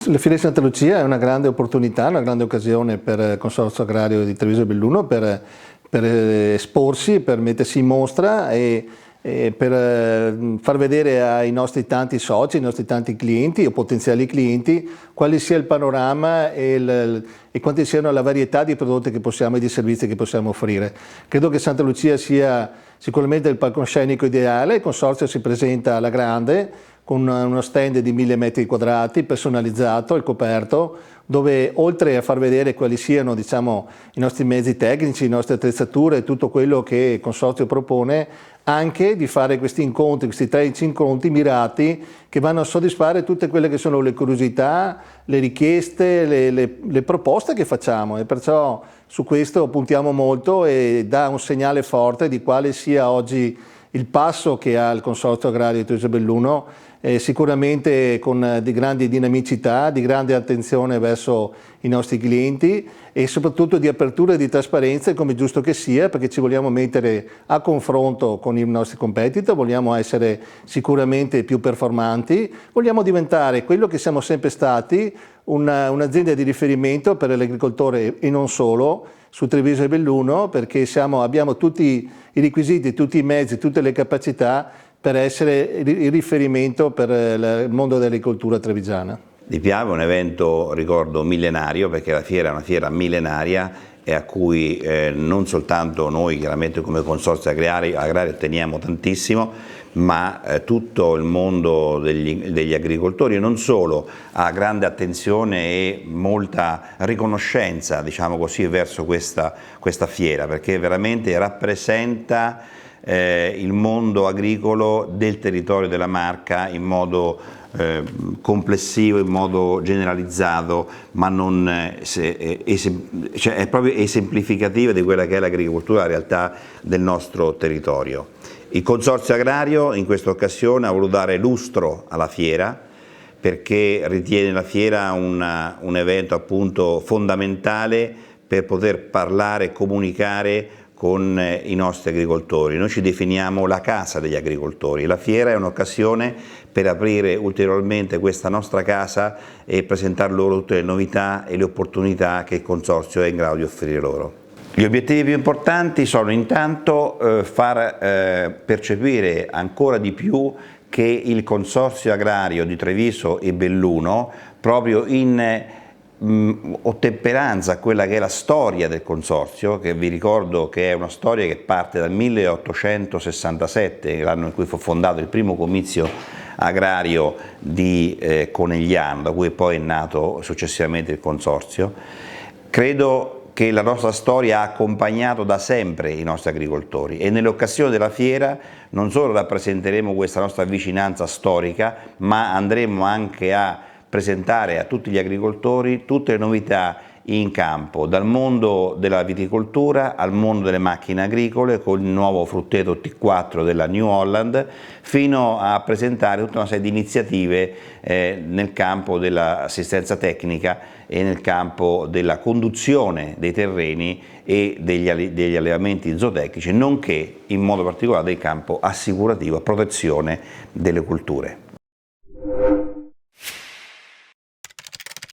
La Fiera di Santa Lucia è una grande opportunità, una grande occasione per il Consorzio Agrario di Treviso e Belluno per esporsi, per mettersi in mostra e per far vedere ai nostri tanti soci, ai nostri tanti clienti o potenziali clienti quale sia il panorama e quante siano la varietà di prodotti che possiamo e di servizi che possiamo offrire. Credo che Santa Lucia sia sicuramente il palcoscenico ideale. Il Consorzio si presenta alla grande con uno stand di 1000 metri quadrati personalizzato, al coperto, dove oltre a far vedere quali siano, diciamo, i nostri mezzi tecnici, le nostre attrezzature e tutto quello che il Consorzio propone, anche di fare questi incontri, questi 13 incontri mirati che vanno a soddisfare tutte quelle che sono le curiosità, le richieste, le proposte che facciamo, e perciò su questo puntiamo molto e dà un segnale forte di quale sia oggi il passo che ha il Consorzio Agrario di Treviso e Belluno, sicuramente con di grandi dinamicità, di grande attenzione verso i nostri clienti e soprattutto di apertura e di trasparenza, come giusto che sia, perché ci vogliamo mettere a confronto con i nostri competitor, vogliamo essere sicuramente più performanti, vogliamo diventare quello che siamo sempre stati, un'azienda di riferimento per l'agricoltore e non solo, su Treviso e Belluno, perché abbiamo tutti i requisiti, tutti i mezzi, tutte le capacità per essere il riferimento per il mondo dell'agricoltura trevigiana. Di Piave è un evento, ricordo, millenario, perché la fiera è una fiera millenaria e a cui non soltanto noi chiaramente come Consorzio Agrario teniamo tantissimo, ma tutto il mondo degli agricoltori, e non solo, ha grande attenzione e molta riconoscenza, diciamo così, verso questa fiera, perché veramente rappresenta il mondo agricolo del territorio della Marca in modo complessivo, in modo generalizzato, ma non cioè è proprio esemplificativa di quella che è l'agricoltura, la realtà del nostro territorio. Il Consorzio Agrario in questa occasione ha voluto dare lustro alla fiera, perché ritiene la fiera un evento appunto fondamentale per poter parlare e comunicare con i nostri agricoltori. Noi ci definiamo la casa degli agricoltori. La fiera è un'occasione per aprire ulteriormente questa nostra casa e presentare loro tutte le novità e le opportunità che il Consorzio è in grado di offrire loro. Gli obiettivi più importanti sono intanto far percepire ancora di più che il Consorzio Agrario di Treviso e Belluno, proprio in ottemperanza a quella che è la storia del Consorzio, che vi ricordo che è una storia che parte dal 1867, l'anno in cui fu fondato il primo comizio agrario di Conegliano, da cui poi è nato successivamente il Consorzio. Credo che la nostra storia ha accompagnato da sempre i nostri agricoltori e nell'occasione della fiera non solo rappresenteremo questa nostra vicinanza storica, ma andremo anche a presentare a tutti gli agricoltori tutte le novità in campo, dal mondo della viticoltura al mondo delle macchine agricole con il nuovo frutteto T4 della New Holland, fino a presentare tutta una serie di iniziative nel campo dell'assistenza tecnica e nel campo della conduzione dei terreni e degli allevamenti zootecnici, nonché in modo particolare del campo assicurativo a protezione delle culture.